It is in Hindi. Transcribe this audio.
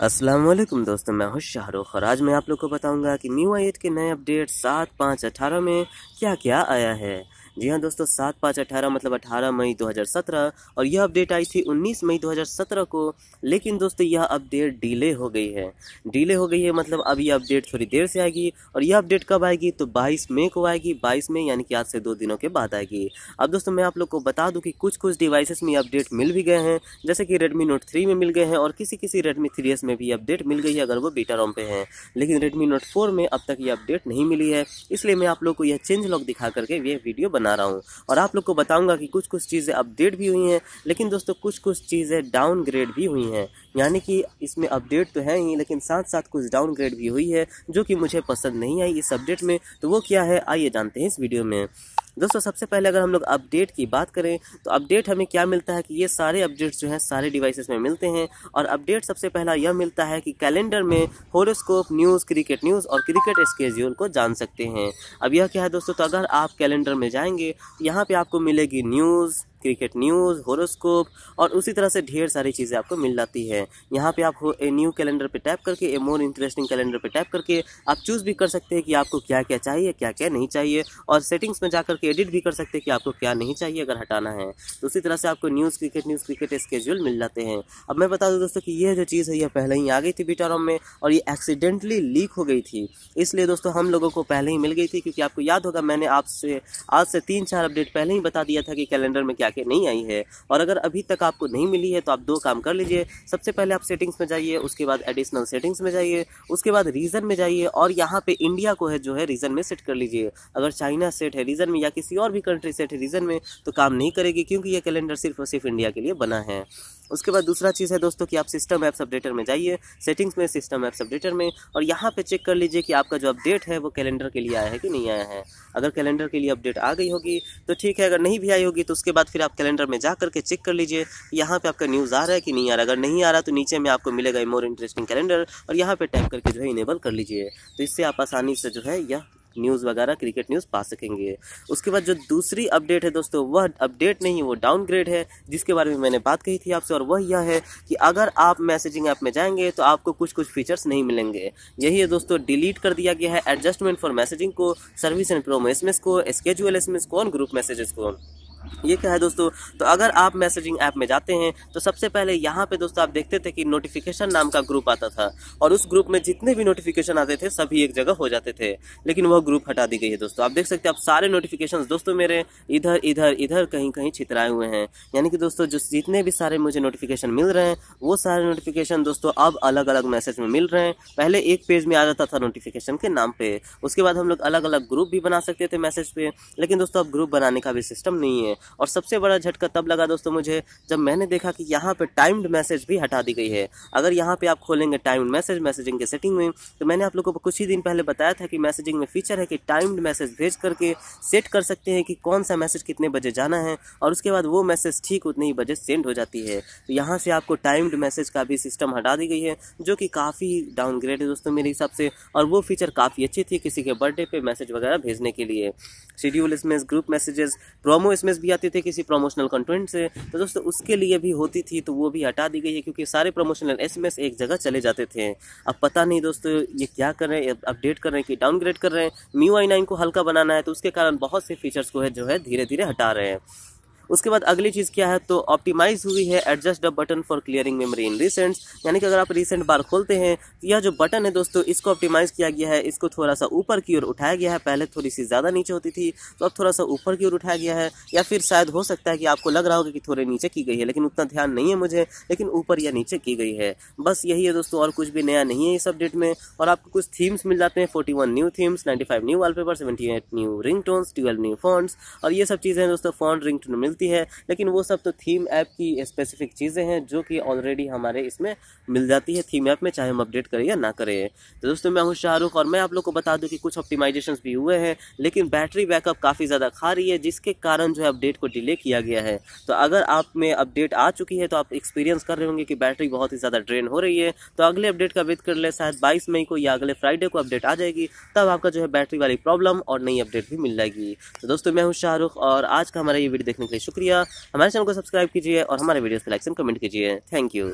अस्सलाम वालेकुम दोस्तों, मैं हूं शाहरुख और आज मैं आप लोग को बताऊंगा कि MIUI 8 के नए अपडेट 7.5.18 में क्या क्या आया है। जी हां दोस्तों, 7.5.18 मतलब 18 मई 2017 और यह अपडेट आई थी 19 मई 2017 को। लेकिन दोस्तों यह अपडेट डिले हो गई है मतलब अब यह अपडेट थोड़ी देर से आएगी। और यह अपडेट कब आएगी तो 22 मई को आएगी। 22 मई यानी कि आज से 2 दिनों के बाद आएगी। अब दोस्तों मैं आप लोग को बता दूं कि कुछ डिवाइसेस में अपडेट मिल भी गए हैं, जैसे कि Redmi Note 3 में मिल गए हैं और किसी Redmi 3S में भी अपडेट मिल गई है अगर वो बीटा रोम पे हैं। लेकिन Redmi Note 4 में अब तक ये अपडेट नहीं मिली है, इसलिए मैं आप लोग को यह चेंज लॉग दिखा करके ये वीडियो बना रहा हूँ। और आप लोग को बताऊंगा कि कुछ चीज़ें अपडेट भी हुई हैं, लेकिन दोस्तों कुछ चीज़ें डाउनग्रेड भी हुई हैं। यानी कि इसमें अपडेट तो है ही, लेकिन साथ साथ कुछ डाउनग्रेड भी हुई है जो कि मुझे पसंद नहीं आई इस अपडेट में। तो वो क्या है आइए जानते हैं इस वीडियो में। दोस्तों सबसे पहले अगर हम लोग अपडेट की बात करें तो अपडेट हमें क्या मिलता है कि ये सारे अपडेट्स जो हैं सारे डिवाइसेस में मिलते हैं। और अपडेट सबसे पहला यह मिलता है कि कैलेंडर में होरोस्कोप, न्यूज़, क्रिकेट न्यूज़ और क्रिकेट स्केड्यूल को जान सकते हैं। अब यह क्या है दोस्तों, तो अगर आप कैलेंडर में जाएंगे तो यहाँ पे आपको मिलेगी न्यूज़, क्रिकेट न्यूज़, होरोस्कोप और उसी तरह से ढेर सारी चीज़ें आपको मिल जाती है। यहाँ पे आप ए न्यू कैलेंडर पे टैप करके, ए मोर इंटरेस्टिंग कैलेंडर पे टैप करके आप चूज़ भी कर सकते हैं कि आपको क्या क्या चाहिए, क्या क्या नहीं चाहिए। और सेटिंग्स में जाकर के एडिट भी कर सकते हैं कि आपको क्या नहीं चाहिए अगर हटाना है। तो उसी तरह से आपको न्यूज़, क्रिकेट स्केड्यूल मिल जाते हैं। अब मैं बता दूँ दोस्तों कि यह जो चीज़ है यह पहले ही आ गई थी बीटा रोम में और ये एक्सीडेंटली लीक हो गई थी, इसलिए दोस्तों हम लोगों को पहले ही मिल गई थी। क्योंकि आपको याद होगा मैंने आपसे आज से 3-4 अपडेट पहले ही बता दिया था कि कैलेंडर में क्या क्या नहीं आई है। और अगर अभी तक आपको नहीं मिली है तो आप 2 काम कर लीजिए। सबसे पहले आप सेटिंग्स में जाइए, उसके बाद एडिशनल सेटिंग्स में जाइए, उसके बाद रीजन में जाइए और यहाँ पे इंडिया को है जो है रीजन में सेट कर लीजिए। अगर चाइना सेट है रीजन में या किसी और भी कंट्री सेट है रीजन में तो काम नहीं करेगी, क्योंकि ये कैलेंडर सिर्फ और सिर्फ इंडिया के लिए बना है। उसके बाद दूसरा चीज़ है दोस्तों कि आप सिस्टम ऐप्स अपडेटर में जाइए, सेटिंग्स में, सिस्टम ऐप्स अपडेटर में, और यहाँ पे चेक कर लीजिए कि आपका जो अपडेट है वो कैलेंडर के लिए आया है कि नहीं आया है। अगर कैलेंडर के लिए अपडेट आ गई होगी तो ठीक है, अगर नहीं भी आई होगी तो उसके बाद फिर आप कैलेंडर में जा करके चेक कर लीजिए यहाँ पे आपका न्यूज़ आ रहा है कि नहीं आ रहा। अगर नहीं आ रहा तो नीचे में आपको मिलेगा मोर इंटरेस्टिंग कैलेंडर और यहाँ पे टैप करके जो है इनेबल कर लीजिए। तो इससे आप आसानी से जो है यह न्यूज़ वगैरह, क्रिकेट न्यूज़ पा सकेंगे। उसके बाद जो दूसरी अपडेट है दोस्तों वह अपडेट नहीं, वो डाउनग्रेड है, जिसके बारे में मैंने बात कही थी आपसे। और वह यह है कि अगर आप मैसेजिंग ऐप में जाएंगे तो आपको कुछ फीचर्स नहीं मिलेंगे। यही है दोस्तों, डिलीट कर दिया गया है एडजस्टमेंट फॉर मैसेजिंग को, सर्विस एंड प्रोमो SMS को, स्केड्यूल SMS को और ग्रुप मैसेजेस को। ये क्या है दोस्तों, तो अगर आप मैसेजिंग ऐप में जाते हैं तो सबसे पहले यहाँ पे दोस्तों आप देखते थे कि नोटिफिकेशन नाम का ग्रुप आता था और उस ग्रुप में जितने भी नोटिफिकेशन आते थे सभी एक जगह हो जाते थे। लेकिन वह ग्रुप हटा दी गई है दोस्तों। आप देख सकते हैं आप सारे नोटिफिकेशंस दोस्तों मेरे इधर कहीं छितराए हुए हैं। यानी कि दोस्तों जो जितने भी सारे मुझे नोटिफिकेशन मिल रहे हैं वो सारे नोटिफिकेशन दोस्तों अब अलग अलग मैसेज में मिल रहे हैं। पहले एक पेज में आ जाता था नोटिफिकेशन के नाम पे, उसके बाद हम लोग अलग अलग ग्रुप भी बना सकते थे मैसेज पे, लेकिन दोस्तों अब ग्रुप बनाने का भी सिस्टम नहीं है। और सबसे बड़ा झटका तब लगा दोस्तों मुझे जब मैंने देखा कि यहाँ पे टाइम्ड मैसेज भी हटा दी गई है। अगर यहाँ पे आप खोलेंगे टाइम्ड मैसेजिंग के सेटिंग में, तो मैंने आप लोगों को कुछ ही दिन पहले बताया था कि मैसेजिंग में फीचर है कि टाइम्ड मैसेज भेज करके सेट कर सकते हैं कि कौन सा मैसेज कितने बजे जाना है और उसके बाद वो मैसेज ठीक उतने ही बजे सेंड हो जाती है। तो यहाँ से आपको टाइम्ड मैसेज का भी सिस्टम हटा दी गई है, जो कि काफ़ी डाउनग्रेड है दोस्तों मेरे हिसाब से। और वो फीचर काफ़ी अच्छी थी किसी के बर्थडे पे मैसेज वगैरह भेजने के लिए। Schedule SMS, group messages, promo SMS भी आते थे किसी प्रमोशनल कंटेंट से, तो दोस्तों उसके लिए भी होती थी, तो वो भी हटा दी गई है क्योंकि सारे प्रमोशनल SMS एक जगह चले जाते थे। अब पता नहीं दोस्तों ये क्या कर रहे हैं, अपडेट कर रहे हैं कि डाउनग्रेड कर रहे हैं। MIUI 9 को हल्का बनाना है तो उसके कारण बहुत से फीचर्स को है जो है धीरे धीरे हटा रहे हैं। उसके बाद अगली चीज़ क्या है तो ऑप्टिमाइज हुई है adjust the button for clearing memory in recents. यानी कि अगर आप रिसेंट बार खोलते हैं तो यह जो बटन है दोस्तों इसको ऑप्टिमाइज किया गया है, इसको थोड़ा सा ऊपर की ओर उठाया गया है। पहले थोड़ी सी ज़्यादा नीचे होती थी तो अब थोड़ा सा ऊपर की ओर उठाया गया है, या फिर शायद हो सकता है कि आपको लग रहा होगा कि थोड़े नीचे की गई है, लेकिन उतना ध्यान नहीं है मुझे, लेकिन ऊपर या नीचे की गई है। बस यही है दोस्तों, और कुछ भी नया नहीं है इस अपडेट में। और आपको कुछ थीम्स मिल जाते हैं, 41 new themes, 95 new wallpaper, 78 new ringtones, 12 new fonts और ये सब चीज़ें दोस्तों फॉन्ट रिंगटोन मिलती है। लेकिन वो सब तो थीम ऐप की स्पेसिफिक चीज़ें हैं जो कि ऑलरेडी हमारे इसमें मिल जाती है थीम ऐप में, चाहे हम अपडेट करें या ना करें। तो दोस्तों मैं हूं शाहरुख और मैं आप लोग को बता दूं कि कुछ ऑप्टिमाइजेशंस भी हुए हैं, लेकिन बैटरी बैकअप काफ़ी ज़्यादा खा रही है, जिसके कारण जो है अपडेट को डिले किया गया है। तो अगर आप में अपडेट आ चुकी है तो आप एक्सपीरियंस कर रहे होंगे कि बैटरी बहुत ही ज़्यादा ड्रेन हो रही है, तो अगले अपडेट का वेट कर ले, शायद 22 मई को या अगले फ्राइडे को अपडेट आ जाएगी, तब आपका जो है बैटरी वाली प्रॉब्लम और नई अपडेट भी मिल जाएगी। तो दोस्तों मैं हूं शाहरुख और आज का हमारा ये वीडियो देखने के लिए शुक्रिया। हमारे चैनल को सब्सक्राइब कीजिए और हमारे वीडियोस पे लाइक एंड कमेंट कीजिए। Thank you.